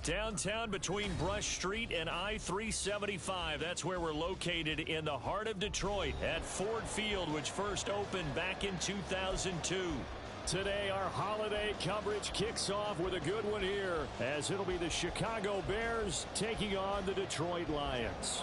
Downtown between Brush Street and I-375. That's where we're located in the heart of Detroit at Ford Field, which first opened back in 2002. Today, our holiday coverage kicks off with a good one here, as it'll be the Chicago Bears taking on the Detroit Lions.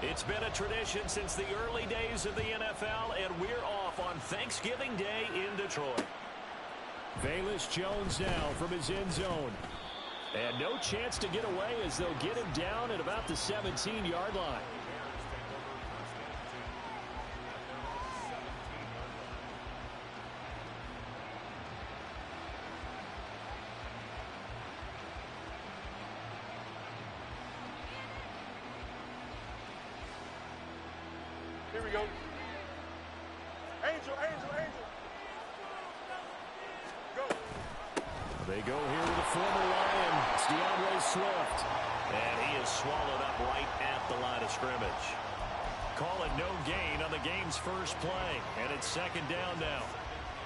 It's been a tradition since the early days of the NFL, and we're off on Thanksgiving Day in Detroit. Velus Jones now from his end zone. And no chance to get away as they'll get him down at about the 17-yard line. Here we go. Angel, Angel, Angel. Go. They go here with the former Lion, it's DeAndre Swift. And he is swallowed up right at the line of scrimmage. Call it no gain on the game's first play. And it's second down now.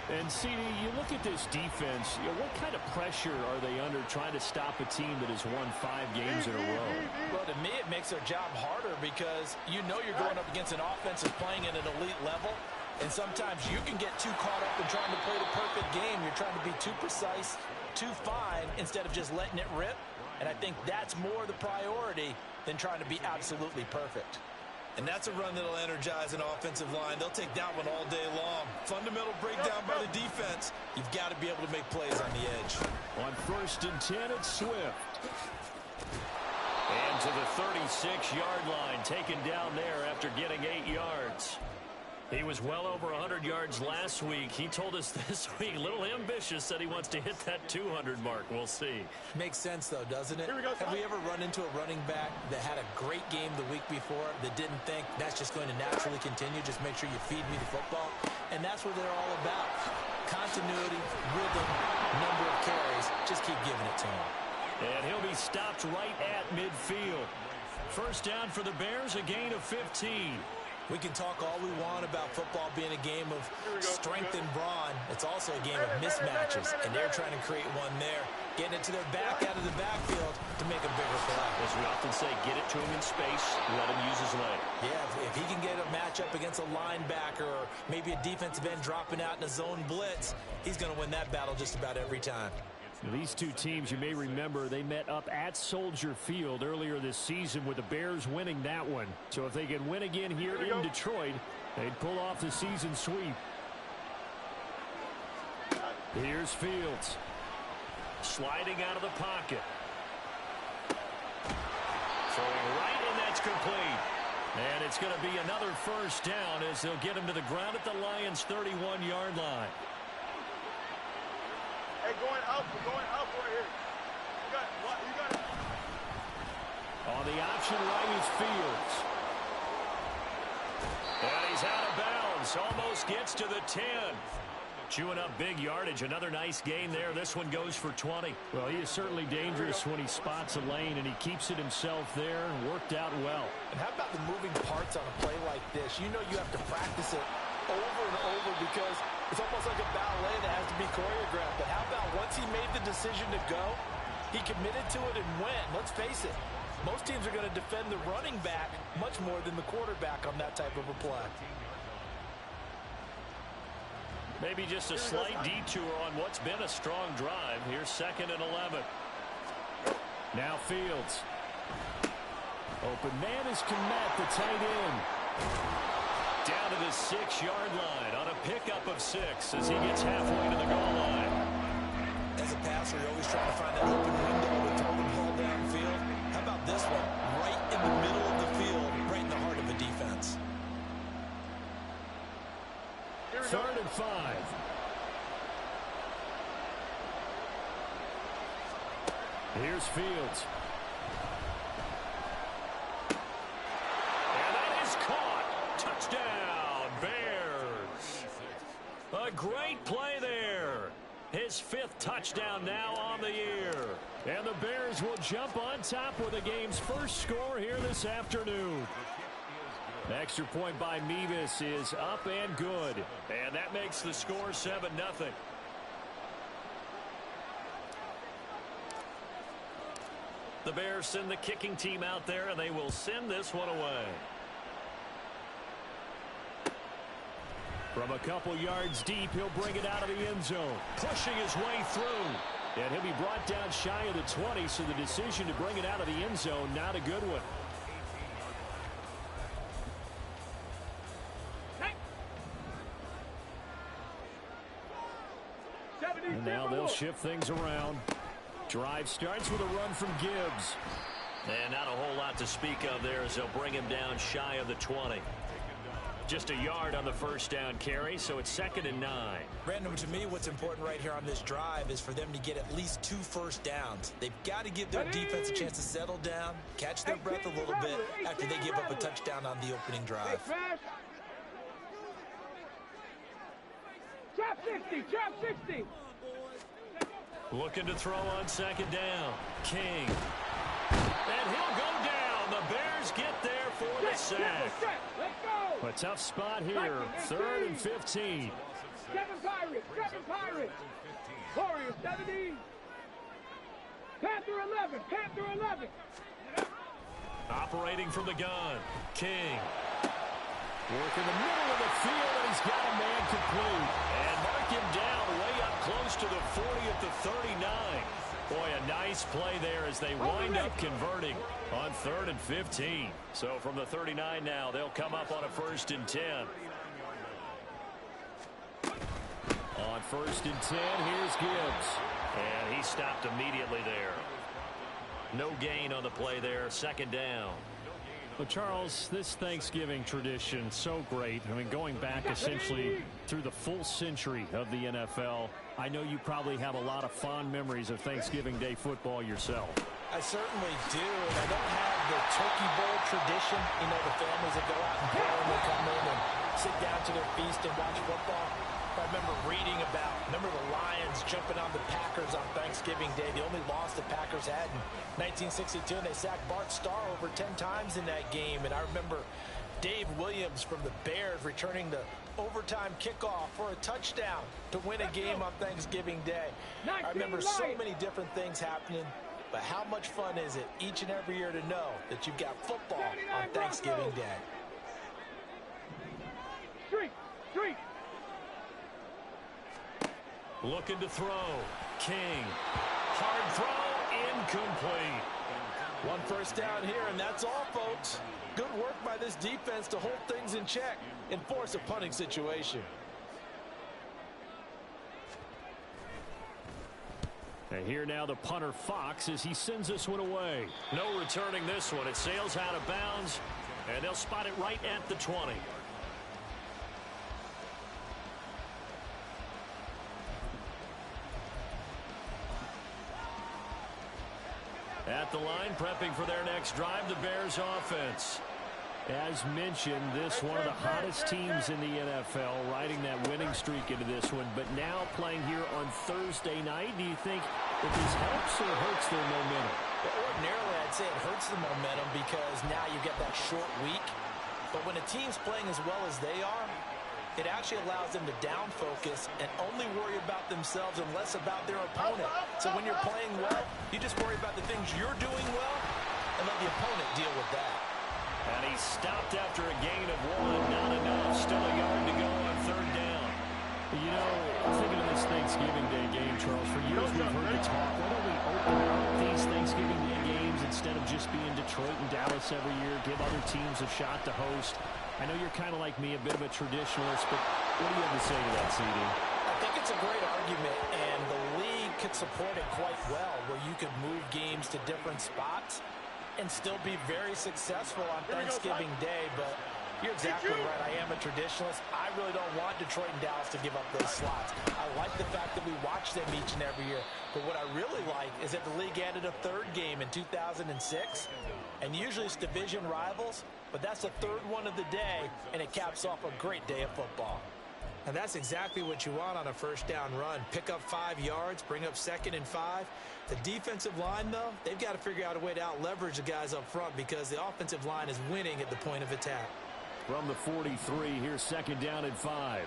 And, CD, you look at this defense, what kind of pressure are they under trying to stop a team that has won 5 games in a row? Well, to me, it makes their job harder because you know you're going up against an offense that's playing at an elite level, and sometimes you can get too caught up in trying to play the perfect game. You're trying to be too precise, too fine, instead of just letting it rip, and I think that's more the priority than trying to be absolutely perfect. And that's a run that'll energize an offensive line. They'll take that one all day long. Fundamental breakdown by the defense. You've got to be able to make plays on the edge. On 1st and 10, it's Swift. And to the 36-yard line, taken down there after getting 8 yards. He was well over 100 yards last week. He told us this week, a little ambitious, said he wants to hit that 200 mark. We'll see. Makes sense, though, doesn't it? Here we go, Have we ever run into a running back that had a great game the week before that didn't think that's just going to naturally continue? Just make sure you feed me the football. And that's what they're all about. Continuity, rhythm, number of carries. Just keep giving it to him. And he'll be stopped right at midfield. First down for the Bears, a gain of 15. We can talk all we want about football being a game of strength and brawn. It's also a game of mismatches, and they're trying to create one there, getting it to their back out of the backfield to make a bigger play. As we often say, get it to him in space, let him use his leg. Yeah, if he can get a matchup against a linebacker or maybe a defensive end dropping out in a zone blitz, he's going to win that battle just about every time. These two teams, you may remember, they met up at Soldier Field earlier this season with the Bears winning that one. So if they can win again here in Detroit, they'd pull off the season sweep. Here's Fields. Sliding out of the pocket. Throwing right, and that's complete. And it's going to be another first down as they'll get him to the ground at the Lions' 31-yard line. Hey, going up right here. You got it. On the option right is Fields. And he's out of bounds. Almost gets to the 10. Chewing up big yardage. Another nice gain there. This one goes for 20. Well, he is certainly dangerous when he spots a lane, and he keeps it himself there and worked out well. And how about the moving parts on a play like this? You know you have to practice it over and over because it's almost like a ballet that has to be choreographed. But how about once he made the decision to go, he committed to it and went. Let's face it, most teams are going to defend the running back much more than the quarterback on that type of a play. Maybe just a slight detour on what's been a strong drive. Here's 2nd and 11. Now Fields. Open man is Kmet, the tight end. Down to the 6-yard line on a pickup of 6 as he gets halfway to the goal line. As a passer, you're always trying to find that open window to throw the ball downfield. How about this one? Right in the middle of the field, right in the heart of the defense. 3rd and 5. Here's Fields. And that is caught. Touchdown, Bears. A great play there. His 5th touchdown now on the year. And the Bears will jump on top with the game's first score here this afternoon. Extra point by Mevis is up and good. And that makes the score 7-0. The Bears send the kicking team out there, and they will send this one away. From a couple yards deep, he'll bring it out of the end zone, pushing his way through. And he'll be brought down shy of the 20, so the decision to bring it out of the end zone, not a good one. And now they'll shift things around. Drive starts with a run from Gibbs. And not a whole lot to speak of there as they'll bring him down shy of the 20. Just a yard on the first down carry, so it's 2nd and 9. Brandon, to me, what's important right here on this drive is for them to get at least 2 first downs. They've got to give their defense a chance to settle down, catch their breath a little bit after they give up a touchdown on the opening drive. Trap 60, trap 60. Looking to throw on 2nd down. King. And he'll go down. The Bears get there for the sack. Let's go. A tough spot here. 3rd and 15. 7 Pirates. Warriors 17. Panther 11. Panther 11. Operating from the gun. King. Work in the middle of the field, and he's got a man complete. And mark him down way up close to the 40 at the 39. Boy, a nice play there as they wind up converting on 3rd and 15. So from the 39 now, they'll come up on a 1st and 10. On 1st and 10, here's Gibbs. And he stopped immediately there. No gain on the play there, 2nd down. Well, Charles, this Thanksgiving tradition, so great. I mean, going back essentially through the full century of the NFL, I know you probably have a lot of fond memories of Thanksgiving Day football yourself. I certainly do, and I don't have the turkey bowl tradition. You know, the families that go out and play and they come in and sit down to their feast and watch football. I remember reading about, the Lions jumping on the Packers on Thanksgiving Day. The only loss the Packers had in 1962, and they sacked Bart Starr over 10 times in that game. And I remember Dave Williams from the Bears returning the overtime kickoff for a touchdown to win a game on Thanksgiving Day. I remember so many different things happening, but how much fun is it each and every year to know that you've got football on Thanksgiving Day? Street. Looking to throw. King. Hard throw. Incomplete. 1 first down here, and that's all, folks. Good work by this defense to hold things in check and force a punting situation. And here now the punter Fox as he sends this one away. No returning this one. It sails out of bounds, and they'll spot it right at the 20. At the line, prepping for their next drive, the Bears offense. As mentioned, this one of the hottest teams in the NFL, riding that winning streak into this one, but now playing here on Thursday night. Do you think that this helps or hurts their momentum? Well, ordinarily, I'd say it hurts the momentum because now you get that short week. But when a team's playing as well as they are, it actually allows them to down focus and only worry about themselves and less about their opponent. So when you're playing well, you just worry about the things you're doing well and let the opponent deal with that. And he stopped after a gain of 1. Not enough. Still a yard to go on 3rd down. You know, thinking of this Thanksgiving Day game, Charles, for years we've heard the talk, why don't we open up these Thanksgiving Day games instead of just being Detroit and Dallas every year, give other teams a shot to host? I know you're kind of like me, a bit of a traditionalist, but what do you have to say to that, CD? I think it's a great argument, and the league could support it quite well, where you could move games to different spots and still be very successful on Thanksgiving Day. But you're exactly right. I am a traditionalist. I really don't want Detroit and Dallas to give up those slots. I like the fact that we watch them each and every year. But what I really like is that the league added a 3rd game in 2006. And usually it's division rivals, but that's the 3rd one of the day, and it caps off a great day of football. And that's exactly what you want on a first down run. Pick up 5 yards, bring up 2nd and 5. The defensive line, though, they've got to figure out a way to out-leverage the guys up front because the offensive line is winning at the point of attack. from the 43. Here's second down and 5.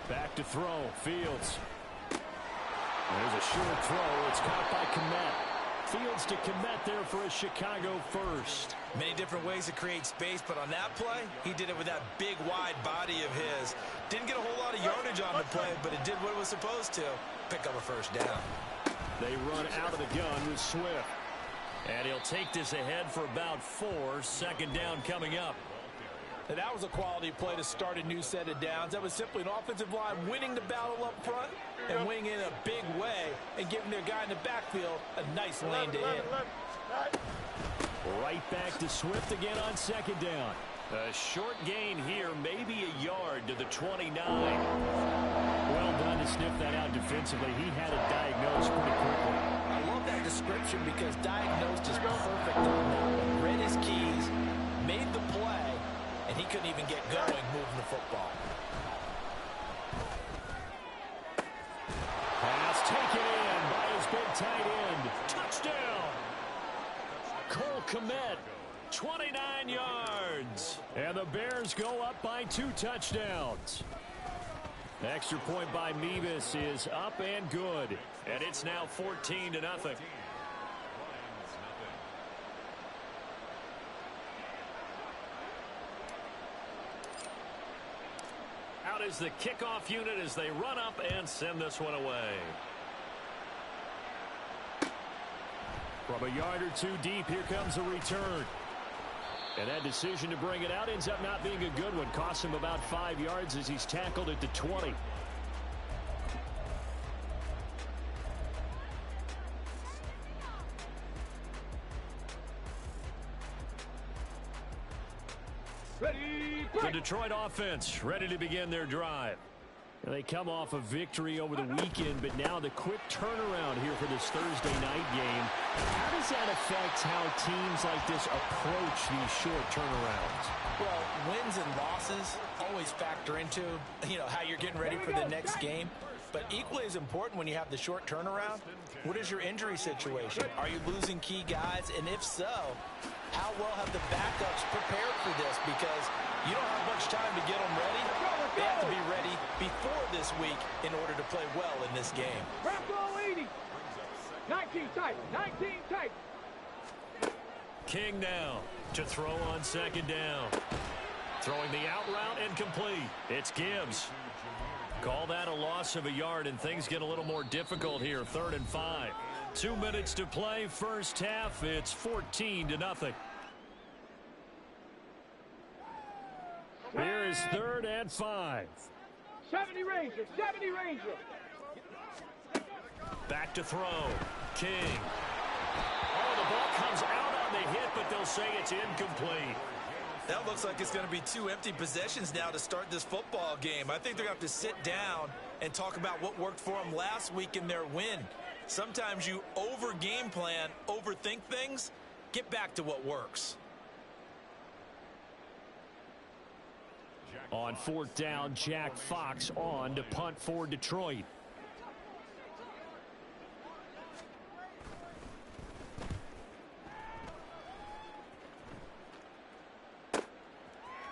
Back to throw. Fields. There's a short throw. It's caught by Kmet. Fields to Kmet there for a Chicago first. Many different ways to create space, but on that play, he did it with that big, wide body of his. Didn't get a whole lot of yardage on the play, but it did what it was supposed to. Pick up a first down. They run out of the gun with Swift. And he'll take this ahead for about 4. Second down coming up. And that was a quality play to start a new set of downs. That was simply an offensive line winning the battle up front and winning in a big way and giving their guy in the backfield a nice lane to hit. Right back to Swift again on second down. A short gain here, maybe a yard to the 29. Well done to sniff that out defensively. He had it diagnosed pretty quickly. I love that description because diagnosed is perfect on that one. Read his keys, made the play, and he couldn't even get going moving the football. Pass taken in by his big tight end. Touchdown! Cole Kmet, 29 yards. And the Bears go up by 2 touchdowns. Extra point by Mevis is up and good. And it's now 14-0. Out is the kickoff unit as they run up and send this one away. From a yard or 2 deep, here comes a return. And that decision to bring it out ends up not being a good one. Costs him about 5 yards as he's tackled at the 20. The Detroit offense ready to begin their drive. And they come off a victory over the weekend, but now the quick turnaround here for this Thursday night game. How does that affect how teams like this approach these short turnarounds? Well, wins and losses always factor into, how you're getting ready for the next game. But equally as important when you have the short turnaround, what is your injury situation? Are you losing key guys? And if so, how well have the backups prepared for this? Because you don't have much time to get them ready. They have to be ready before this week in order to play well in this game. Ball 80. 19 tight. 19 tight. King now to throw on second down. Throwing the out route and complete. It's Gibbs. Call that a loss of a yard, and things get a little more difficult here. 3rd and 5. 2 minutes to play. First half, it's 14-0. Here is 3rd and 5. 70 Ranger. 70 Ranger. Back to throw. King. Oh, the ball comes out on the hit, but they'll say it's incomplete. That looks like it's going to be 2 empty possessions now to start this football game. I think they're going to have to sit down and talk about what worked for them last week in their win. Sometimes you over-game plan, overthink things. Get back to what works. On 4th down, Jack Fox on to punt for Detroit.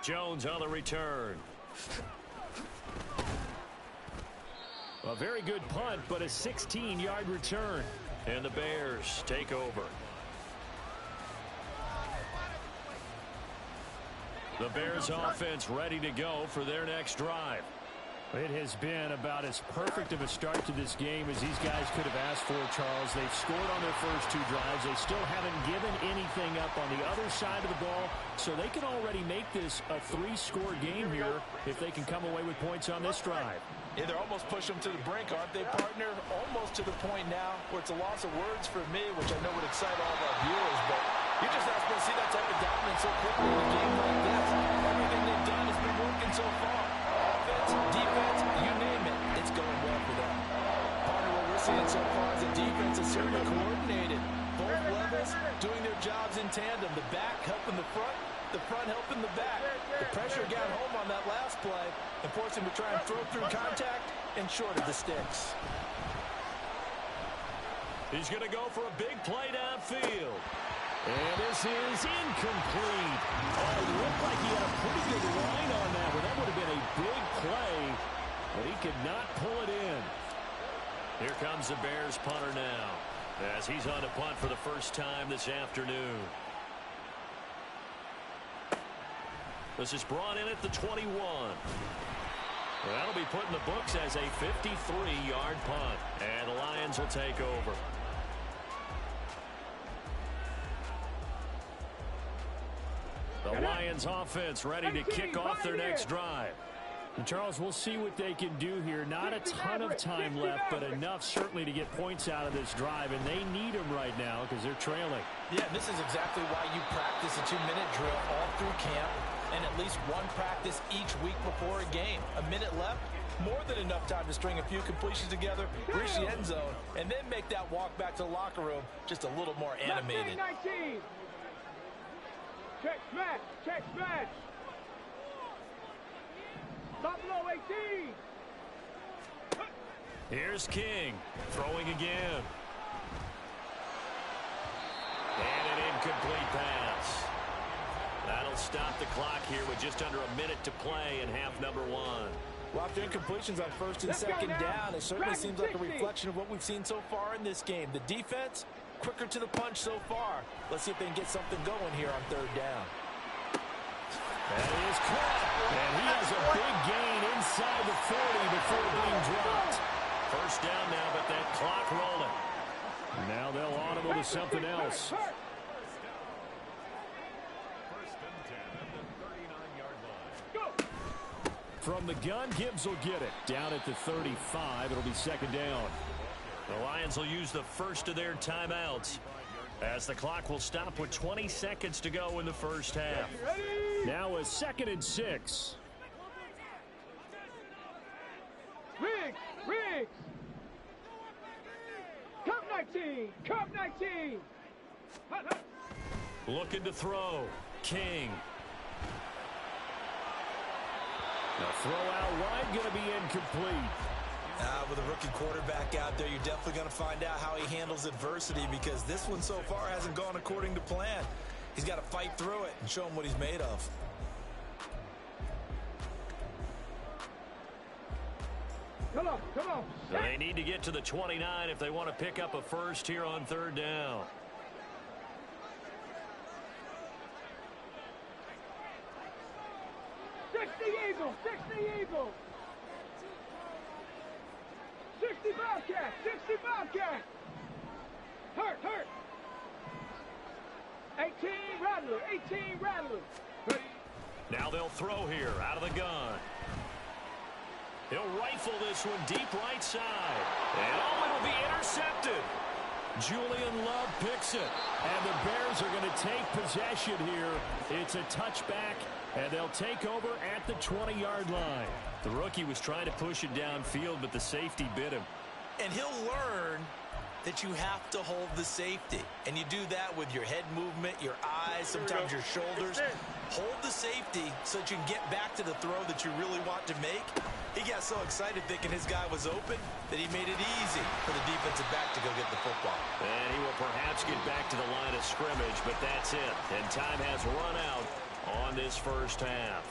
Jones on the return. A very good punt, but a 16-yard return. And the Bears take over. The Bears offense ready to go for their next drive. It has been about as perfect of a start to this game as these guys could have asked for, Charles. They've scored on their first 2 drives. They still haven't given anything up on the other side of the ball, so they can already make this a 3-score game here if they can come away with points on this drive. Yeah, they're almost pushing them to the brink, aren't they, partner? Almost to the point now where it's a loss of words for me, which I know would excite all of our viewers, but you're just not supposed to see that type of dominance so quickly in a game like this. Everything they've done has been working so far. Offense, defense, you name it, it's going well for them. Partner, what we're seeing so far is the defense is certainly coordinated. Both levels doing their jobs in tandem. The back helping the front helping the back. The pressure got home on that last play and forced him to try and throw through contact and short of the sticks. He's going to go for a big play downfield. And this is incomplete. Oh, it looked like he had a pretty good line on that, but that would have been a big play, but he could not pull it in. Here comes the Bears punter now, as he's on to punt for the first time this afternoon. This is brought in at the 21. That'll be put in the books as a 53-yard punt, and the Lions will take over. The Lions offense ready to kick off their next drive. And Charles, we'll see what they can do here. Not a ton of time left, but enough certainly to get points out of this drive, and they need them right now because they're trailing. Yeah, this is exactly why you practice a 2-minute drill all through camp and at least one practice each week before a game. A minute left, more than enough time to string a few completions together, reach the end zone, and then make that walk back to the locker room just a little more animated. Check smash! Check smash! Stop below 18! Here's King, throwing again. And an incomplete pass. That'll stop the clock here with just under a minute to play in half number 1. Well, after incompletions on first and second down, it certainly seems like a reflection of what we've seen so far in this game. The defense, quicker to the punch so far. Let's see if they can get something going here on third down. That is caught. And he has a big gain inside the 40 before being dropped. First down now, but that clock rolling. Now they'll audible to something else. From the gun, Gibbs will get it. Down at the 35, it'll be second down. The Lions will use the first of their timeouts, as the clock will stop with 20 seconds to go in the first half. Now a 2nd and 6. Riggs! Cup 19! Cup 19! Looking to throw. King. The throw out wide going to be incomplete. With a rookie quarterback out there, you're definitely going to find out how he handles adversity, because this one so far hasn't gone according to plan. He's got to fight through it and show him what he's made of. Come on. They need to get to the 29 if they want to pick up a first here on third down. Six the Eagles! 60 Bobcat! Hurt! 18 Rattler! Now they'll throw here out of the gun. He'll rifle this one deep right side. And it'll be intercepted. Julian Love picks it. And the Bears are going to take possession here. It's a touchback, and they'll take over at the 20-yard line. The rookie was trying to push it downfield, but the safety bit him. And he'll learn that you have to hold the safety. And you do that with your head movement, your eyes, sometimes your shoulders. Hold the safety so that you can get back to the throw that you really want to make. He got so excited thinking his guy was open that he made it easy for the defensive back to go get the football. And he will perhaps get back to the line of scrimmage, but that's it. And time has run out on this first half.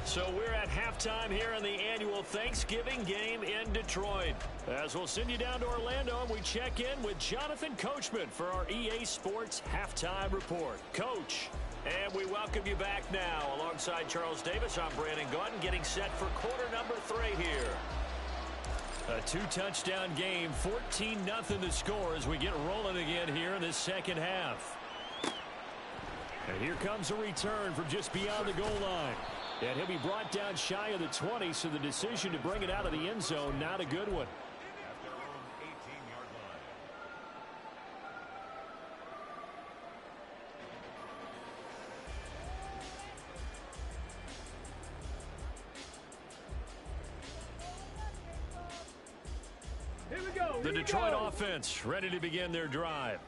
So we're at halftime here in the annual Thanksgiving game in Detroit. As we'll send you down to Orlando, and we check in with Jonathan Coachman for our EA Sports Halftime Report. Coach, and we welcome you back now. Alongside Charles Davis, I'm Brandon Gaudin, getting set for quarter number 3 here. A 2-touchdown game, 14-0 the score as we get rolling again here in this second half. And here comes a return from just beyond the goal line. And he'll be brought down shy of the 20, so the decision to bring it out of the end zone, not a good one. Here we go. The Detroit offense ready to begin their drive.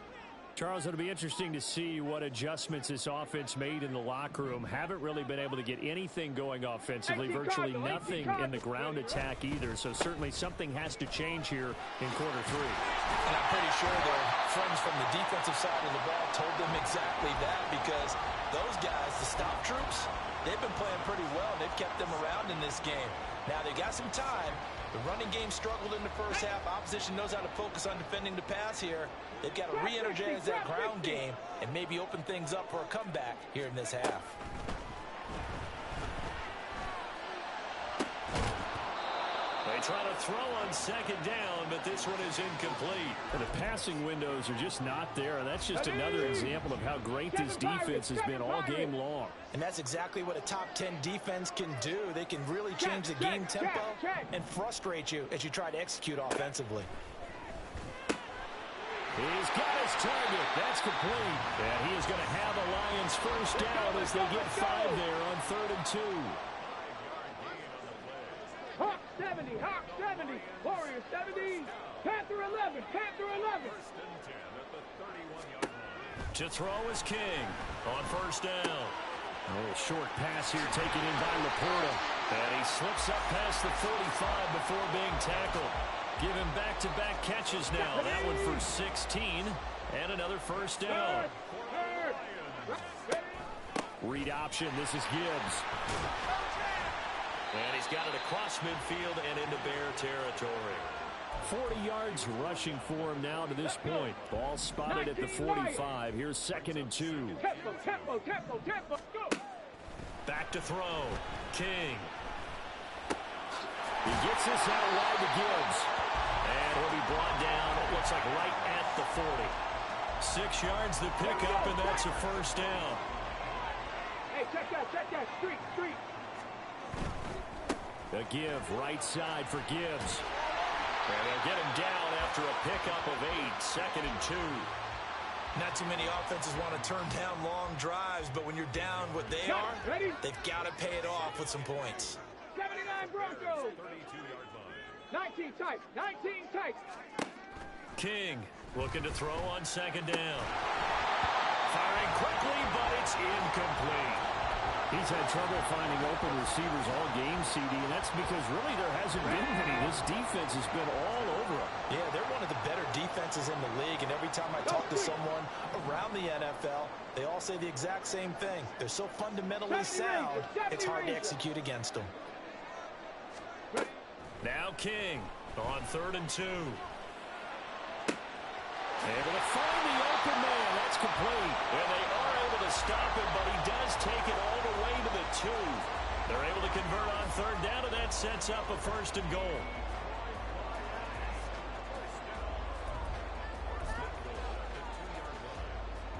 Charles, it'll be interesting to see what adjustments this offense made in the locker room. Haven't really been able to get anything going offensively, virtually nothing in the ground attack either. So certainly something has to change here in quarter three. And I'm pretty sure their friends from the defensive side of the ball told them exactly that, because those guys, the stop troops, they've been playing pretty well. They've kept them around in this game. Now they got some time. The running game struggled in the first half. Opposition knows how to focus on defending the pass here. They've got to re-energize that ground game and maybe open things up for a comeback here in this half. They try to throw on second down, but this one is incomplete. And the passing windows are just not there. And that's just another example of how great this defense has been all game long. And that's exactly what a top 10 defense can do. They can really change the game tempo and frustrate you as you try to execute offensively. He's got his target. That's complete. And he is going to have a Lions first down as they get 5 there on 3rd and 2. Hawk 70, Hawk 70, Warriors 70, Panther 11, Panther 11. To throw is King on first down. A little short pass here taken in by Laporta. And he slips up past the 45 before being tackled. Give him back-to-back catches now. That one for 16 and another first down. Read option. This is Gibbs. And he's got it across midfield and into Bear territory. 40 yards rushing for him now to this point. Ball spotted at the 45. Here's 2nd and 2. Tempo, go. Back to throw. King. He gets this out wide to Gibbs. And he'll be brought down, it looks like right at the 40. 6 yards the pickup, and that's a first down. Hey, check that. Street. The give, right side for Gibbs. And they'll get him down after a pickup of 8, 2nd and 2. Not too many offenses want to turn down long drives, but when you're down what they are, they've got to pay it off with some points. 79 Broncos. 19 tight. King looking to throw on second down. Firing quickly, but it's incomplete. He's had trouble finding open receivers all game, CD, and that's because really there hasn't been many. This defense has been all over him. Yeah, they're one of the better defenses in the league, and every time I talk to someone around the NFL, they all say the exact same thing. They're so fundamentally sound, it's hard to execute against them. Now King on 3rd and 2. Able to find the open man. That's complete. And they are able to stop him, but he does take it all the way to the 2. They're able to convert on 3rd down, and that sets up a 1st and goal.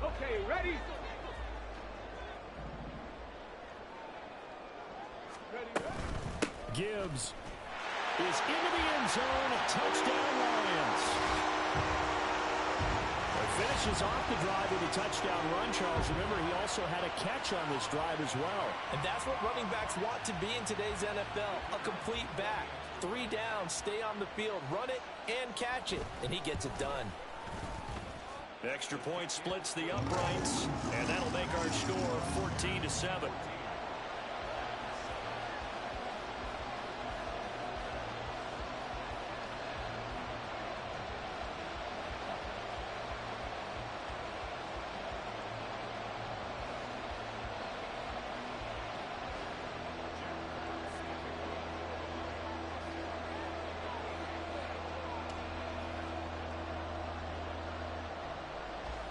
Okay, ready? Gibbs is into the end zone. Touchdown, Lions. Finishes off the drive with a touchdown run, Charles. Remember, he also had a catch on this drive as well. And that's what running backs want to be in today's NFL, a complete back. 3 downs, stay on the field, run it, and catch it. And he gets it done. Extra point splits the uprights, and that'll make our score 14-7.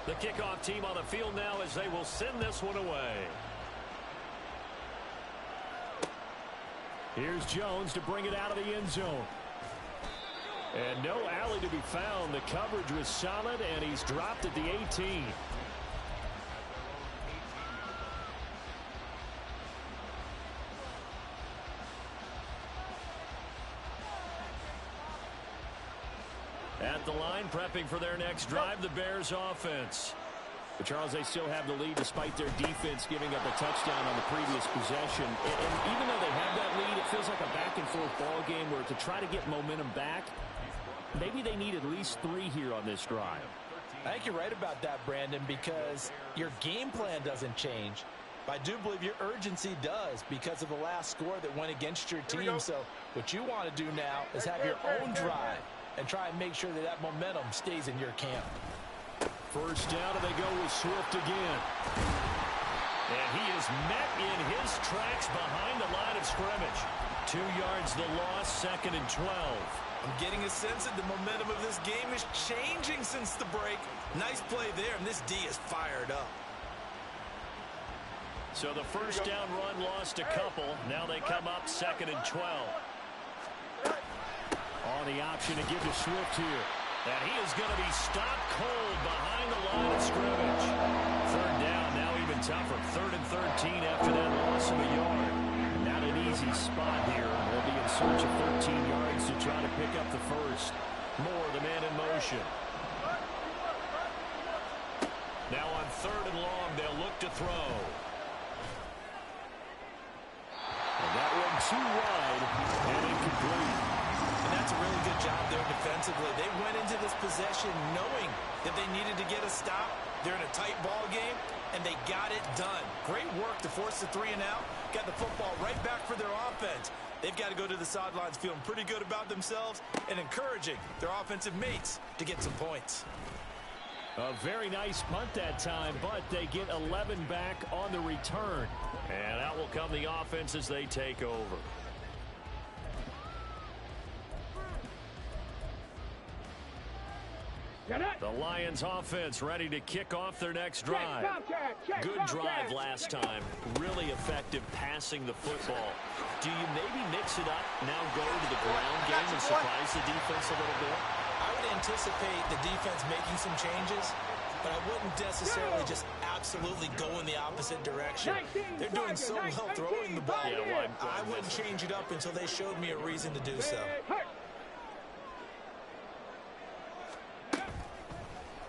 The kickoff team on the field now as they will send this one away. Here's Jones to bring it out of the end zone. And no alley to be found. The coverage was solid, and he's dropped at the 18. At the line, prepping for their next drive, the Bears offense. But Charles, they still have the lead despite their defense giving up a touchdown on the previous possession. And even though they have that lead, it feels like a back-and-forth ball game where to try to get momentum back, maybe they need at least 3 here on this drive. I think you're right about that, Brandon, because your game plan doesn't change. But I do believe your urgency does because of the last score that went against your team. So what you want to do now is have your own drive and try and make sure that that momentum stays in your camp. First down, and they go with Swift again. And he is met in his tracks behind the line of scrimmage. 2 yards the loss, 2nd and 12. I'm getting a sense that the momentum of this game is changing since the break. Nice play there, and this D is fired up. So the first down run lost a couple. Now they come up 2nd and 12. On the option to give to Swift here. And he is going to be stopped cold behind the line of scrimmage. 3rd down, now even tougher. 3rd and 13 after that loss of a yard. Not an easy spot here. They'll be in search of 13 yards to try to pick up the first. Moore, the man in motion. Now on 3rd and long, they'll look to throw. And that one too wide and incomplete. And that's a really good job there defensively. They went into this possession knowing that they needed to get a stop. They're in a tight ball game, and they got it done. Great work to force the 3 and out. Got the football right back for their offense. They've got to go to the sidelines feeling pretty good about themselves and encouraging their offensive mates to get some points. A very nice punt that time, but they get 11 back on the return. And out will come the offense as they take over. The Lions offense ready to kick off their next drive. Good drive last time. Really effective passing the football. Do you maybe mix it up, now go to the ground game and surprise the defense a little bit? I would anticipate the defense making some changes, but I wouldn't necessarily just absolutely go in the opposite direction. They're doing so well throwing the ball. Yeah, I wouldn't change it up until they showed me a reason to do so.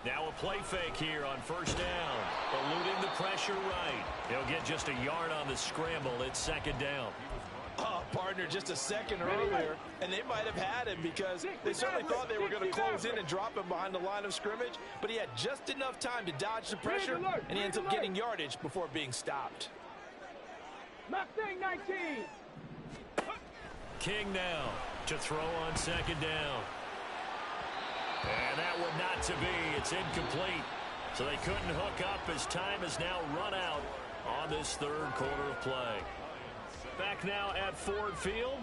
Now a play fake here on 1st down. Eluding the pressure right. He'll get just a yard on the scramble. It's 2nd down. Oh, partner, just a second earlier, and they might have had him because they certainly thought they were going to close in and drop him behind the line of scrimmage, but he had just enough time to dodge the pressure, and he ends up getting yardage before being stopped. Mustang 19. King now to throw on 2nd down. And that one not to be. It's incomplete. So they couldn't hook up as time has now run out on this 3rd quarter of play. Back now at Ford Field.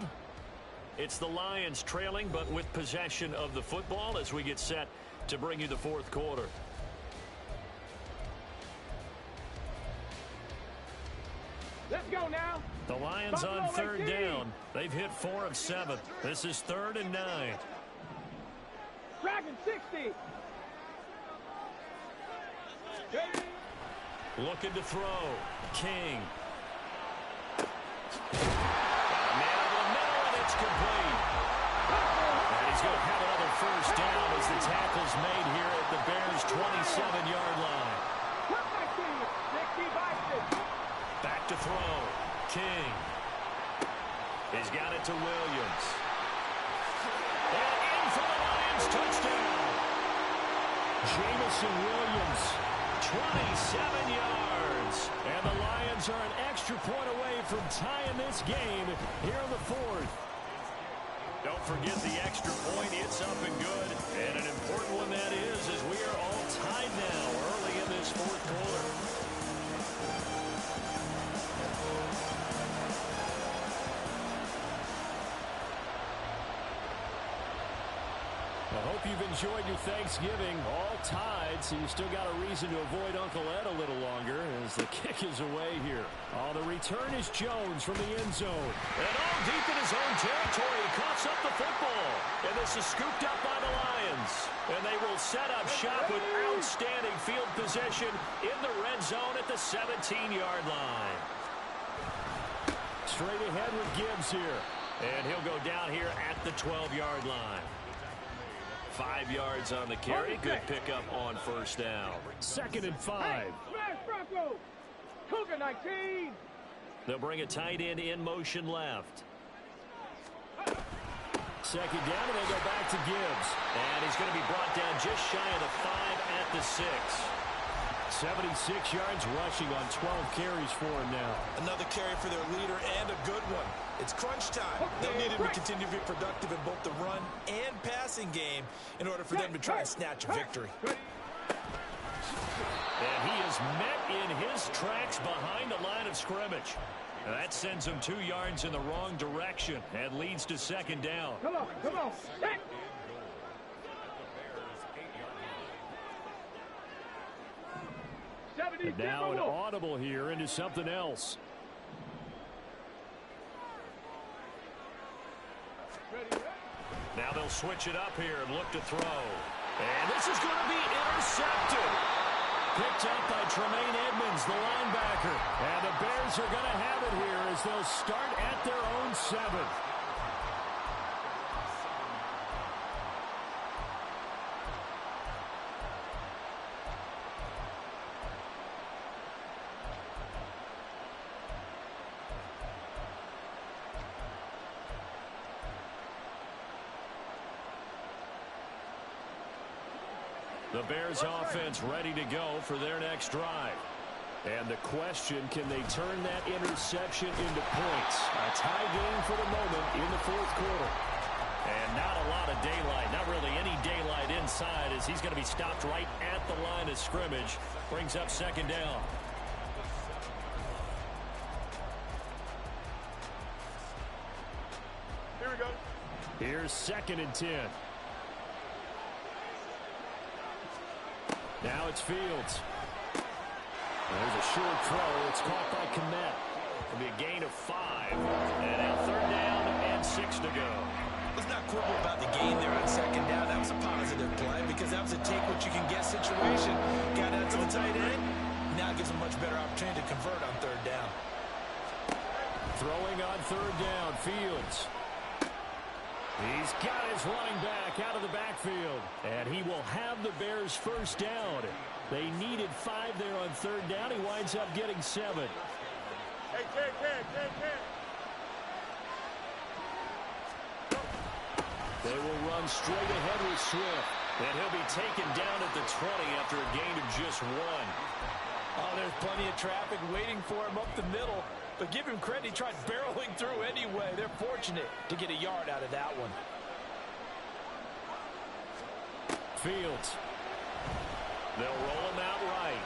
It's the Lions trailing, but with possession of the football as we get set to bring you the 4th quarter. Let's go now. The Lions on 3rd down. They've hit 4 of 7. This is 3rd and 9. Dragon 60. Looking to throw. King. Man over the middle, and it's complete. And he's going to have another 1st down as the tackle's made here at the Bears' 27-yard line. Back to throw. King. He's got it to Williams. And in for the Lions touchdown. Jamison Williams, 27 yards. And the Lions are an extra point away from tying this game here in the 4th. Don't forget the extra point. It's up and good. And an important one that is, as we are all tied now early in this 4th quarter. I hope you've enjoyed your Thanksgiving. All tied, so you still got a reason to avoid Uncle Ed a little longer as the kick is away here. On the return is Jones from the end zone. And all deep in his own territory, he coughs up the football. And this is scooped up by the Lions. And they will set up shop with outstanding field position in the red zone at the 17-yard line. Straight ahead with Gibbs here. And he'll go down here at the 12-yard line. 5 yards on the carry. Good pickup on 1st down. 2nd and 5. Hey, smash Bronco. Cougar 19. They'll bring a tight end in motion left. Second down, and they go back to Gibbs. And he's going to be brought down just shy of the 5 at the 6. 76 yards rushing on 12 carries for him now. Another carry for their leader and a good one. It's crunch time. They'll need him to continue to be productive in both the run and passing game in order for them to try and snatch a victory. And he is met in his tracks behind the line of scrimmage. And that sends him 2 yards in the wrong direction and leads to second down. Come on, come on. Hey. And now an audible here into something else. Now they'll switch it up here and look to throw. And this is going to be intercepted. Picked up by Tremaine Edmonds, the linebacker. And the Bears are going to have it here as they'll start at their own 7. The Bears offense ready to go for their next drive. And the question, can they turn that interception into points? A tie game for the moment in the 4th quarter. And not a lot of daylight, not really any daylight inside as he's going to be stopped right at the line of scrimmage. Brings up second down. Here we go. Here's 2nd and 10. Now it's Fields. There's a short throw. It's caught by Kmet. It'll be a gain of 5. And now 3rd down and 6 to go. Let's not quibble about the gain there on second down. That was a positive play because that was a take-what-you-can-get situation. Got out to the tight end. Now gives a much better opportunity to convert on 3rd down. Throwing on 3rd down, Fields. He's got his running back out of the backfield. And he will have the Bears first down. They needed 5 there on 3rd down. He winds up getting 7. Hey, They will run straight ahead with Swift. And he'll be taken down at the 20 after a gain of just 1. Oh, there's plenty of traffic waiting for him up the middle. But give him credit, he tried barreling through anyway. They're fortunate to get a yard out of that one. Fields. They'll roll him out right.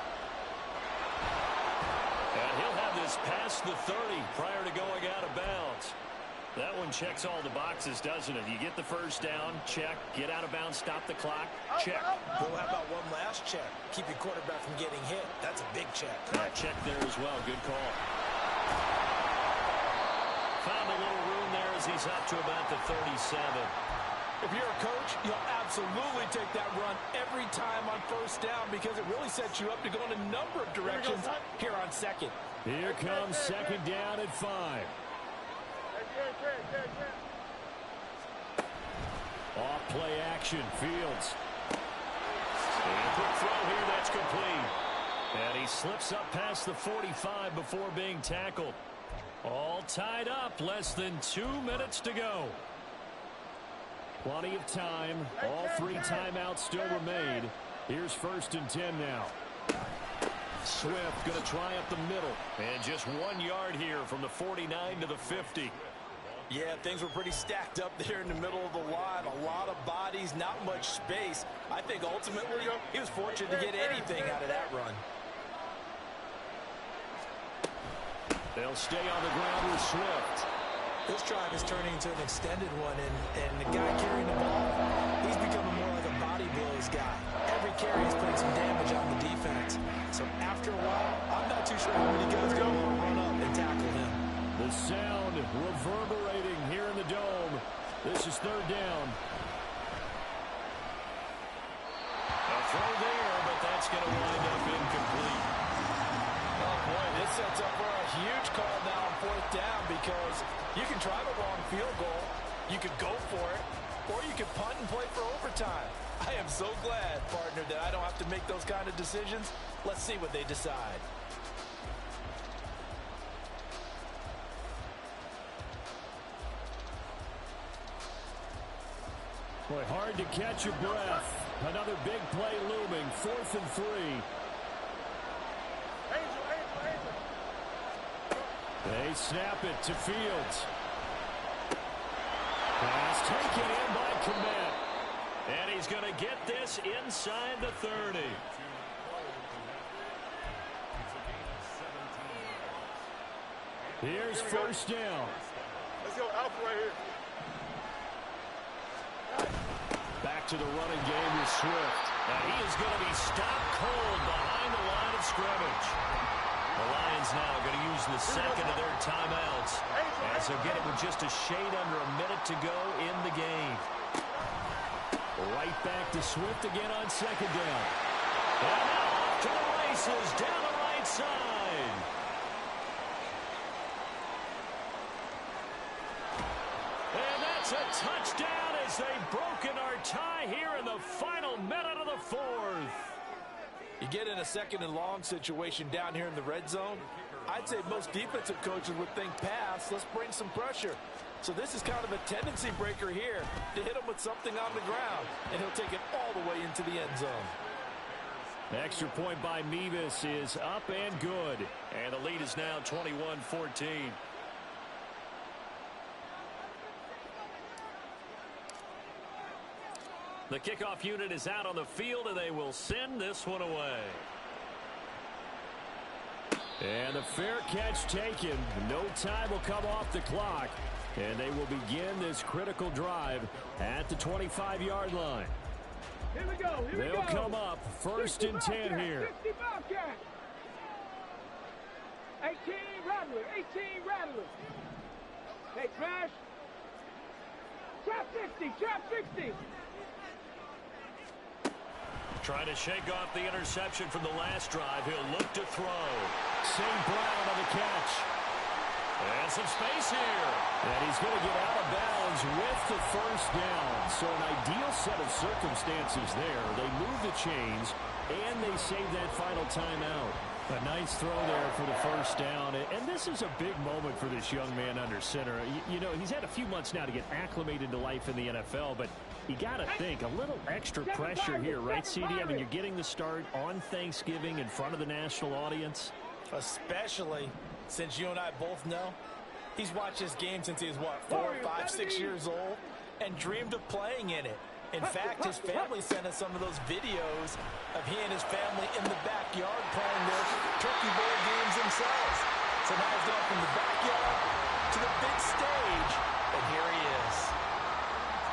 And he'll have this past the 30 prior to going out of bounds. That one checks all the boxes, doesn't it? You get the first down, check. Get out of bounds, stop the clock, check. Well, how about one last check? Keep your quarterback from getting hit. That's a big check. Yeah, check there as well. Good call. Found a little room there as he's up to about the 37. If you're a coach, you'll absolutely take that run every time on first down because it really sets you up to go in a number of directions here on 2nd. Here comes 2nd down at 5. Off play action, Fields. And a quick throw here, that's complete. And he slips up past the 45 before being tackled. All tied up, less than 2 minutes to go. Plenty of time. All 3 timeouts still remain. Here's 1st and 10 now. Swift going to try up the middle. And just 1 yard here from the 49 to the 50. Yeah, things were pretty stacked up there in the middle of the line. A lot of bodies, not much space. I think ultimately he was fortunate to get anything out of that run. They'll stay on the ground with Swift. This drive is turning into an extended one, and the guy carrying the ball, he's becoming more like a body blows guy. Every carry is putting some damage on the defense. So after a while, I'm not too sure how many guys are going to run up and tackle him. The sound reverberating here in the dome. This is 3rd down. A throw there, but that's going to wind up incomplete. Oh, boy, this sets up for a huge call now on 4th down because you can try the long field goal, you could go for it, or you could punt and play for overtime. I am so glad, partner, that I don't have to make those kind of decisions. Let's see what they decide. Boy, hard to catch your breath. Another big play looming. 4th and 3. They snap it to Fields. Pass taken in by Kmet. And he's going to get this inside the 30. Here's first down. Let's go Alpha right here. Back to the running game with Swift. And he is going to be stopped cold behind the line of scrimmage. The Lions now are going to use the second of their timeouts as they'll get it with just a shade under a minute to go in the game. Right back to Swift again on second down. And now off to the races down the right side. And that's a touchdown as they've broken our tie here in the final minute of the 4th. You get in a second and long situation down here in the red zone. I'd say most defensive coaches would think pass. Let's bring some pressure. So this is kind of a tendency breaker here to hit him with something on the ground, and he'll take it all the way into the end zone. Extra point by Mevis is up and good. And the lead is now 21-14. The kickoff unit is out on the field, and they will send this one away. And the fair catch taken. No time will come off the clock. And they will begin this critical drive at the 25-yard line. Here we go. They'll come up 1st and 10 here. 60 Bobcat. 18 Rattler. 18 Rattler. Hey, Trash. Trap 60. Trap 60. Trying to shake off the interception from the last drive. He'll look to throw. St. Brown on the catch. And some space here. And he's going to get out of bounds with the first down. So an ideal set of circumstances there. They move the chains, and they save that final timeout. A nice throw there for the first down. And this is a big moment for this young man under center. You know, he's had a few months now to get acclimated to life in the NFL, but you got to think a little extra pressure here, right, CD? I mean, you're getting the start on Thanksgiving in front of the national audience. Especially since you and I both know he's watched this game since he was, what, 4, 5, 6 years old and dreamed of playing in it. In fact, his family sent us some of those videos of he and his family in the backyard playing their turkey bowl games themselves. So now he's gone from the backyard to the big stage, and here he is.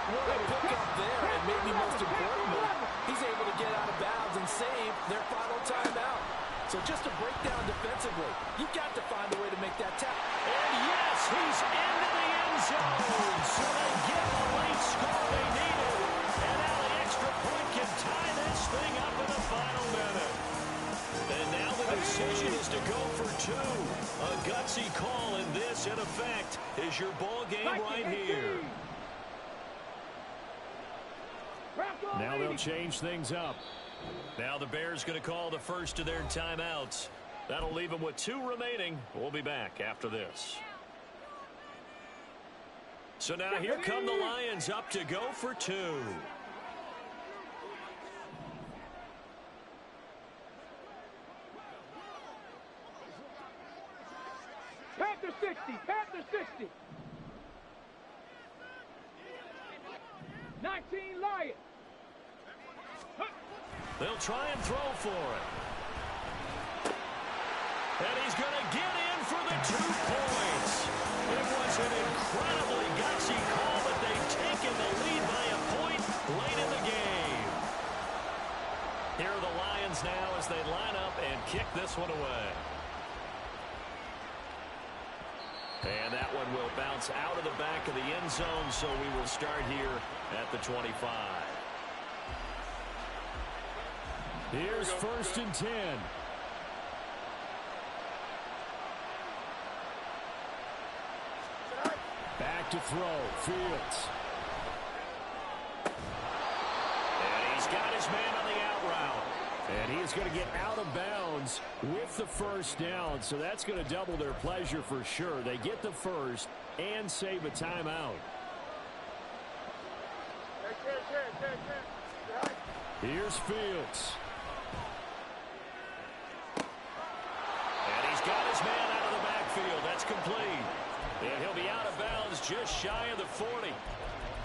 What a pickup there, and maybe most importantly, he's able to get out of bounds and save their final timeout. So just to break down defensively, you've got to find a way to make that tackle. And yes, he's into the end zone. So they get the late score they needed. And now the extra point can tie this thing up in the final minute. And now the decision is to go for 2. A gutsy call, and this, in effect, is your ball game right here. Now they'll change things up. Now the Bears going to call the first of their timeouts. That'll leave them with 2 remaining. We'll be back after this. So now here come the Lions up to go for 2. Panther 60. Panther 60. 19 Lions. They'll try and throw for it. And he's going to get in for the 2 points. It was an incredibly gutsy call, but they've taken the lead by a point late in the game. Here are the Lions now as they line up and kick this one away. And that one will bounce out of the back of the end zone, so we will start here at the 25. Here's 1st and 10. Back to throw. Fields. And he's got his man on the out route. And he is going to get out of bounds with the first down. So that's going to double their pleasure for sure. They get the first and save a timeout. Here's Fields. And he's got his man out of the backfield. That's complete. And he'll be out of bounds just shy of the 40.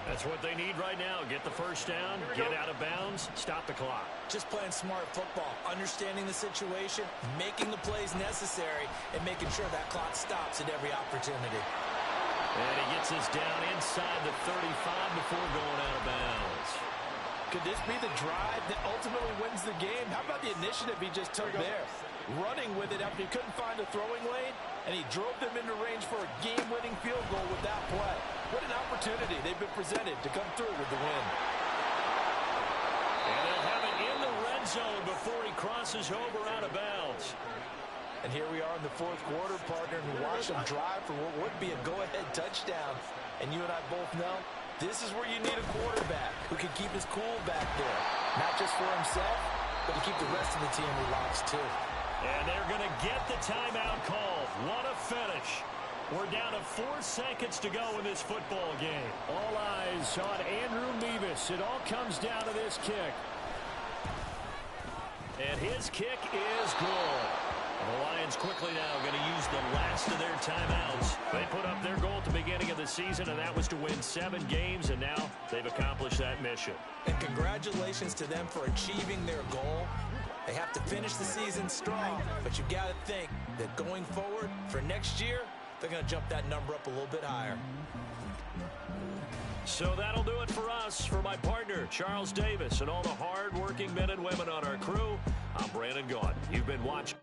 That's what they need right now. Get the first down, get out of bounds, stop the clock. Just playing smart football, understanding the situation, making the plays necessary, and making sure that clock stops at every opportunity. And he gets us down inside the 35 before going out of bounds. Could this be the drive that ultimately wins the game? How about the initiative he just took there? Running with it after he couldn't find a throwing lane, and he drove them into range for a game-winning field goal with that play. What an opportunity they've been presented to come through with the win. And they'll have it in the red zone before he crosses over out of bounds. And here we are in the fourth quarter, partner, and we watch them drive for what would be a go-ahead touchdown. And you and I both know this is where you need a quarterback who can keep his cool back there. Not just for himself, but to keep the rest of the team relaxed too. And they're going to get the timeout called. What a finish. We're down to 4 seconds to go in this football game. All eyes on Andrew Nevis. It all comes down to this kick. And his kick is good. The Lions quickly now going to use the last of their timeouts. They put up their goal at the beginning of the season, and that was to win 7 games, and now they've accomplished that mission. And congratulations to them for achieving their goal. They have to finish the season strong, but you've got to think that going forward for next year, they're going to jump that number up a little bit higher. So that'll do it for us. For my partner, Charles Davis, and all the hard-working men and women on our crew, I'm Brandon Gaudin. You've been watching.